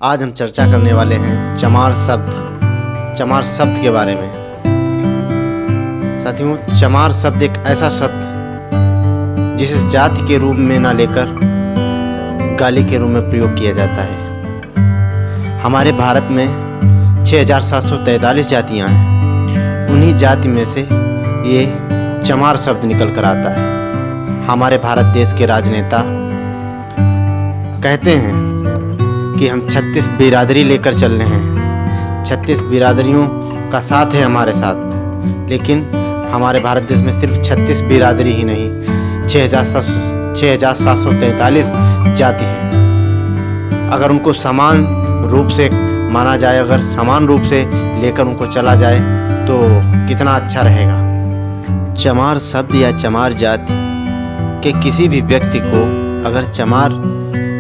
आज हम चर्चा करने वाले हैं चमार शब्द के बारे में। साथियों, चमार शब्द एक ऐसा शब्द जिसे जाति के रूप में ना लेकर गाली के रूप में प्रयोग किया जाता है। हमारे भारत में 6743 जातियां हैं। उन्हीं जाति में से ये चमार शब्द निकल कर आता है। हमारे भारत देश के राजनेता कहते हैं कि हम 36 बिरादरी लेकर चल रहे हैं, 36 बिरादरियों का साथ है हमारे साथ। लेकिन हमारे भारत देश में सिर्फ 36 बिरादरी ही नहीं, 6743 जाति हैं। अगर उनको समान रूप से माना जाए, अगर समान रूप से लेकर उनको चला जाए तो कितना अच्छा रहेगा। चमार शब्द या चमार जाति के किसी भी व्यक्ति को अगर चमार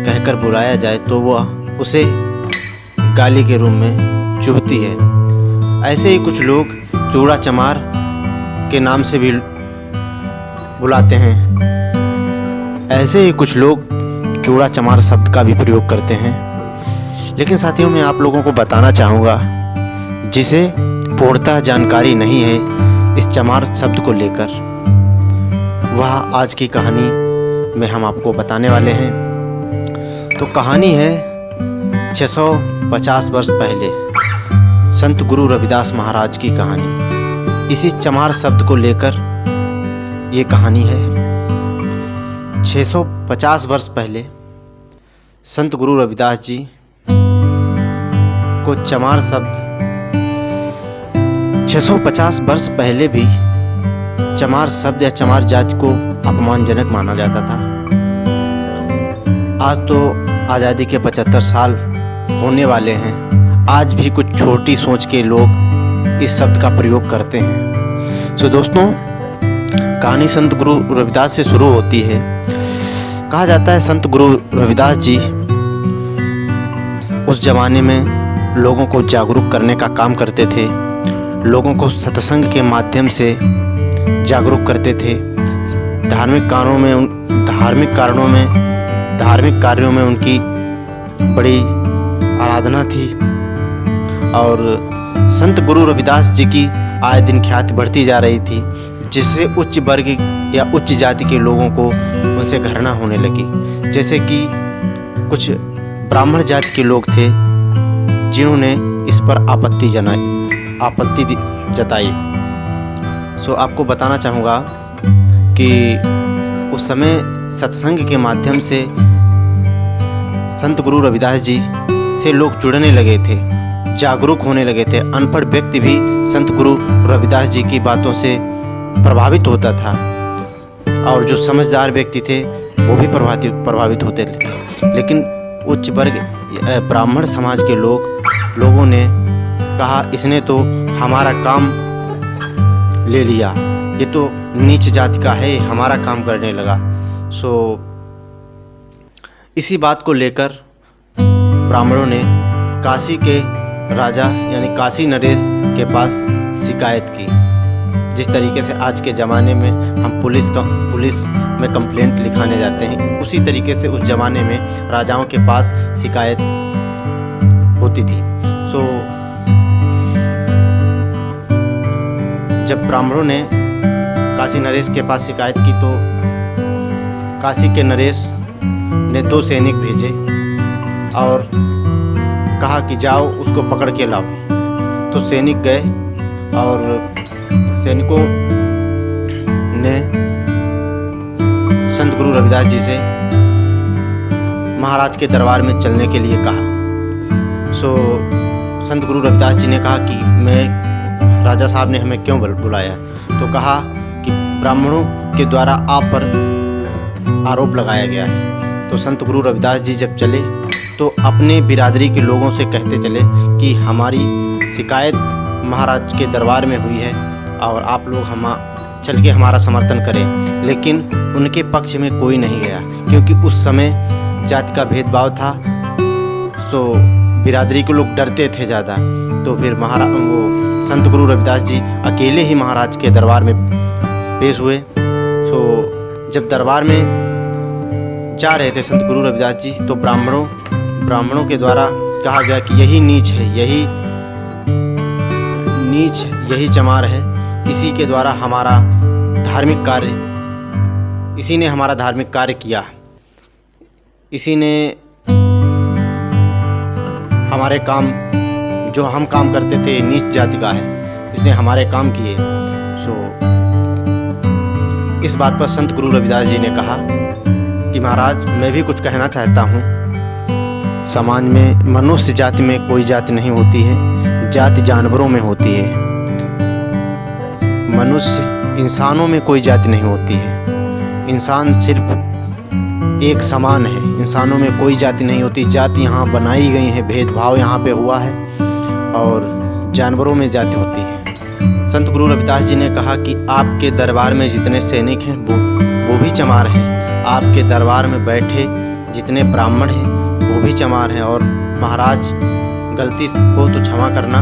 कहकर बुलाया जाए तो वह उसे गाली के रूप में चुभती है। ऐसे ही कुछ लोग चूड़ा चमार के नाम से भी बुलाते हैं। ऐसे ही कुछ लोग चूड़ा चमार शब्द का भी प्रयोग करते हैं। लेकिन साथियों, मैं आप लोगों को बताना चाहूँगा, जिसे पूर्णतः जानकारी नहीं है इस चमार शब्द को लेकर, वह आज की कहानी में हम आपको बताने वाले हैं। तो कहानी है 650 वर्ष पहले संत गुरु रविदास महाराज की कहानी। इसी चमार शब्द को लेकर ये कहानी है। 650 वर्ष पहले संत गुरु रविदास जी को चमार शब्द 650 वर्ष पहले भी चमार शब्द या चमार जाति को अपमानजनक माना जाता था। आज तो आज़ादी के 75 साल होने वाले हैं, आज भी कुछ छोटी सोच के लोग इस शब्द का प्रयोग करते हैं। तो दोस्तों, कहानी संत गुरु रविदास से शुरू होती है। कहा जाता है संत गुरु रविदास जी उस जमाने में लोगों को जागरूक करने का काम करते थे, लोगों को सत्संग के माध्यम से जागरूक करते थे। धार्मिक कार्यों में उनकी बड़ी आराधना थी और संत गुरु रविदास जी की आए दिन ख्याति बढ़ती जा रही थी, जिससे उच्च वर्ग या उच्च जाति के लोगों को उनसे घृणा होने लगी। जैसे कि कुछ ब्राह्मण जाति के लोग थे जिन्होंने इस पर आपत्ति जताई। सो आपको बताना चाहूँगा कि उस समय सत्संग के माध्यम से संत गुरु रविदास जी से लोग जुड़ने लगे थे, जागरूक होने लगे थे। अनपढ़ व्यक्ति भी संत गुरु रविदास जी की बातों से प्रभावित होता था और जो समझदार व्यक्ति थे वो भी प्रभावित होते थे। लेकिन उच्च वर्ग ब्राह्मण समाज के लोगों ने कहा, इसने तो हमारा काम ले लिया, ये तो नीच जाति का है, हमारा काम करने लगा। सो इसी बात को लेकर ब्राह्मणों ने काशी के राजा यानी काशी नरेश के पास शिकायत की। जिस तरीके से आज के ज़माने में हम पुलिस में कंप्लेंट लिखाने जाते हैं, उसी तरीके से उस ज़माने में राजाओं के पास शिकायत होती थी। सो जब ब्राह्मणों ने काशी नरेश के पास शिकायत की तो काशी के नरेश ने 2 सैनिक भेजे और कहा कि जाओ उसको पकड़ के लाओ। तो सैनिक गए और सैनिकों ने संत गुरु रविदास जी से महाराज के दरबार में चलने के लिए कहा। सो संत गुरु रविदास जी ने कहा कि राजा साहब ने हमें क्यों बुलाया। तो कहा कि ब्राह्मणों के द्वारा आप पर आरोप लगाया गया है। तो संत गुरु रविदास जी जब चले तो अपने बिरादरी के लोगों से कहते चले कि हमारी शिकायत महाराज के दरबार में हुई है और आप लोग चल के हमारा समर्थन करें। लेकिन उनके पक्ष में कोई नहीं गया, क्योंकि उस समय जाति का भेदभाव था। सो बिरादरी के लोग डरते थे ज़्यादा। तो फिर संत गुरु रविदास जी अकेले ही महाराज के दरबार में पेश हुए। सो जब दरबार में जा रहे थे संत गुरु रविदास जी, तो ब्राह्मणों के द्वारा कहा गया कि यही नीच है, यही चमार है। इसी के द्वारा हमारा धार्मिक कार्य, इसी ने हमारा धार्मिक कार्य किया, इसी ने हमारे काम, जो हम काम करते थे नीच जाति का है, इसने हमारे काम किए। इस बात पर संत गुरु रविदास जी ने कहा कि महाराज, मैं भी कुछ कहना चाहता हूँ। समाज में, मनुष्य जाति में कोई जाति नहीं होती है, जाति जानवरों में होती है। मनुष्य, इंसानों में कोई जाति नहीं होती है। इंसान सिर्फ एक समान है, इंसानों में कोई जाति नहीं होती। जाति यहाँ बनाई गई है, भेदभाव यहाँ पे हुआ है, और जानवरों में जाति होती है। संत गुरु रविदास जी ने कहा कि आपके दरबार में जितने सैनिक हैं वो भी चमार हैं, आपके दरबार में बैठे जितने ब्राह्मण हैं वो भी चमार हैं, और महाराज गलती हो तो क्षमा करना,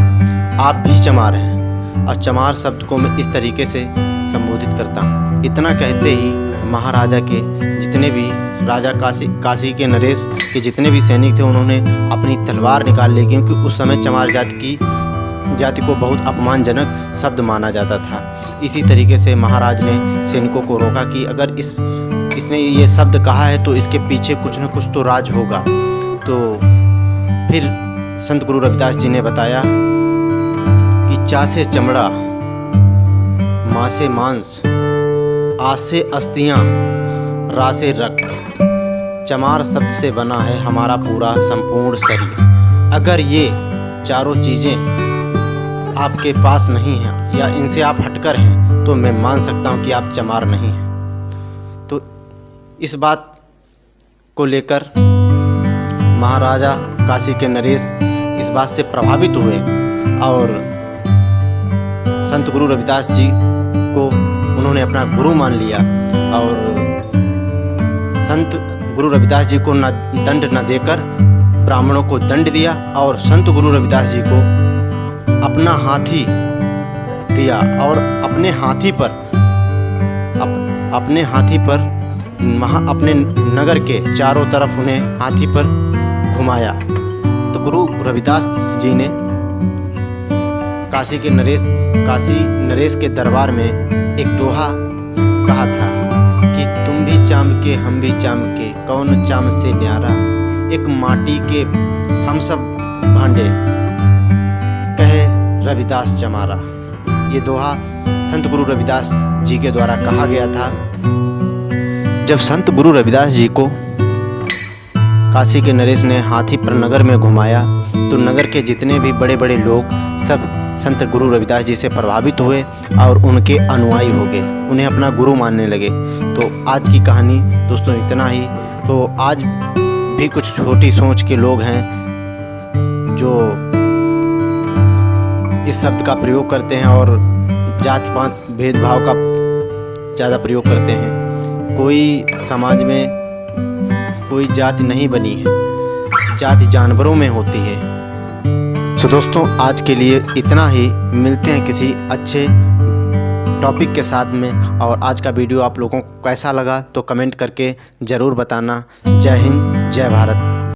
आप भी चमार हैं। और चमार शब्द को मैं इस तरीके से संबोधित करता हूँ। इतना कहते ही महाराजा के जितने भी, राजा काशी के नरेश के जितने भी सैनिक थे, उन्होंने अपनी तलवार निकाल ली, क्योंकि उस समय चमार जाति को बहुत अपमानजनक शब्द माना जाता था। इसी तरीके से महाराज ने सैनिकों को रोका कि अगर इसने ये शब्द कहा है तो इसके पीछे कुछ न कुछ तो राज होगा। तो फिर संत गुरु रविदास जी ने बताया कि चा से चमड़ा, माँ से मांस, आ से अस्थियाँ, रा से रक्त, चमार शब्द से बना है हमारा पूरा संपूर्ण शरीर। अगर ये चारों चीज़ें आपके पास नहीं हैं या इनसे आप हटकर हैं तो मैं मान सकता हूं कि आप चमार नहीं हैं। तो इस बात को लेकर महाराजा काशी के नरेश इस बात से प्रभावित हुए, और संत गुरु रविदास जी को उन्होंने अपना गुरु मान लिया, और संत गुरु रविदास जी को दंड न देकर ब्राह्मणों को दंड दिया, और संत गुरु रविदास जी को अपना हाथी दिया, और अपने हाथी पर अपने नगर के चारों तरफ उन्हें हाथी पर घुमाया। तो गुरु रविदास जी ने काशी नरेश के दरबार में एक दोहा कहा था कि तुम भी चाम के हम भी चाम के, कौन चाम से न्यारा, एक माटी के हम सब भांडे, कहे रविदास चमारा। ये दोहा संत गुरु रविदास जी के द्वारा कहा गया था। जब संत गुरु रविदास जी को काशी के नरेश ने हाथी पर नगर में घुमाया तो नगर के जितने भी बड़े बड़े लोग सब संत गुरु रविदास जी से प्रभावित हुए और उनके अनुयायी हो गए, उन्हें अपना गुरु मानने लगे। तो आज की कहानी दोस्तों इतना ही। तो आज भी कुछ छोटी सोच के लोग हैं जो इस शब्द का प्रयोग करते हैं और जाति पात भेदभाव का ज़्यादा प्रयोग करते हैं। कोई समाज में कोई जाति नहीं बनी है, जाति जानवरों में होती है। तो दोस्तों आज के लिए इतना ही, मिलते हैं किसी अच्छे टॉपिक के साथ में। और आज का वीडियो आप लोगों को कैसा लगा तो कमेंट करके ज़रूर बताना। जय हिंद, जय भारत।